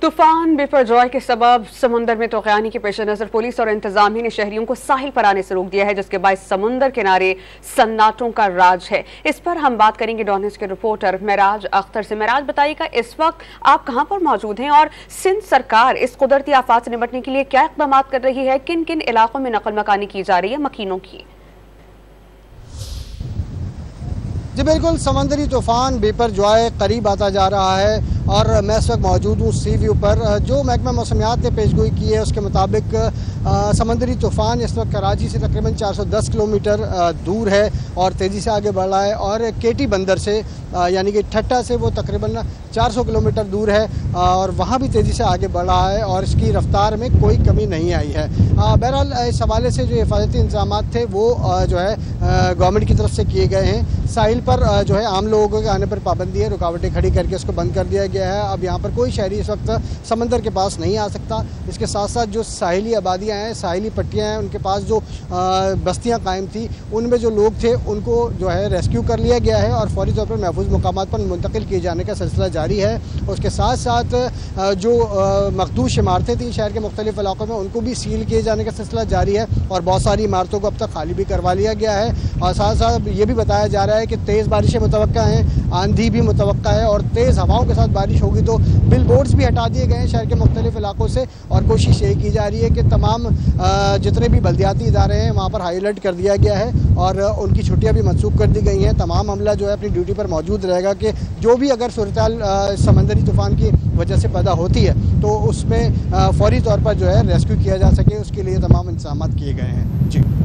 तूफान बिपरजॉय के सबब समुंदर में तूफ़ानी के पेश नजर पुलिस और इंतजामिया ने शहरियों को साहिल पर आने से रोक दिया है, जिसके बाद समुंदर किनारे सन्नाटों का राज है। इस पर हम बात करेंगे डॉन न्यूज़ के रिपोर्टर मेराज अख्तर से। मेराज, बताइएगा इस वक्त आप कहां पर मौजूद हैं और सिंध सरकार इस कुदरती आफात से निपटने के लिए क्या इक़दाम कर रही है? किन किन इलाकों में नकल मकानी की जा रही है मकीनों की? जी बिल्कुल, समंदरी तूफ़ान बिपरजॉय करीब आता जा रहा है और मैं इस वक्त मौजूद हूँ सी व्यू पर। जो महकमा मौसमियात ने पेशगोई की है उसके मुताबिक समंदरी तूफ़ान इस वक्त कराची से तकरीबन 410 किलोमीटर दूर है और तेज़ी से आगे बढ़ रहा है और केटी बंदर से यानी कि ठट्टा से वो तकरीबन 400 किलोमीटर दूर है और वहाँ भी तेज़ी से आगे बढ़ रहा है और इसकी रफ्तार में कोई कमी नहीं आई है। बहरहाल इस हवाले से जो हिफाजती इंतजाम थे वो जो है गवर्नमेंट की तरफ से किए गए हैं। साहिल पर जो है आम लोगों के आने पर पाबंदी है, रुकावटें खड़ी करके उसको बंद कर दिया गया है। अब यहाँ पर कोई शहरी इस वक्त समंदर के पास नहीं आ सकता। इसके साथ साथ जो साहिली आबादियाँ हैं, साहिली पट्टियाँ हैं, उनके पास जो बस्तियाँ कायम थी उनमें जो लोग थे उनको जो है रेस्क्यू कर लिया गया है और फौरी तौर पर महफूज मकामात पर मुंतकिल किए जाने का सिलसिला जारी है। उसके साथ साथ जो मखदूश इमारतें थी शहर के मुख्तलिफ इलाकों में उनको भी सील किए जाने का सिलसिला जारी है और बहुत सारी इमारतों को अब तक खाली भी करवा लिया गया है। और साथ साथ ये भी बताया जा रहा है कि तेज़ बारिशें मुतवक्का हैं, आंधी भी मुतवक्का है और तेज़ हवाओं के साथ बारिश होगी तो बिल बोर्ड्स भी हटा दिए गए हैं शहर के मुख्तलिफ इलाकों से और कोशिश यही की जा रही है कि तमाम जितने भी बल्दियाती इदारे हैं वहाँ पर हाई अलर्ट कर दिया गया है और उनकी छुट्टियाँ भी मनसूख कर दी गई हैं। तमाम अमला जो है अपनी ड्यूटी पर मौजूद रहेगा कि जो भी अगर सूरत समंदरी तूफ़ान की वजह से पैदा होती है तो उसमें फौरी तौर पर जो है रेस्क्यू किया जा सके, उसके लिए तमाम इंतजाम किए गए हैं। जी।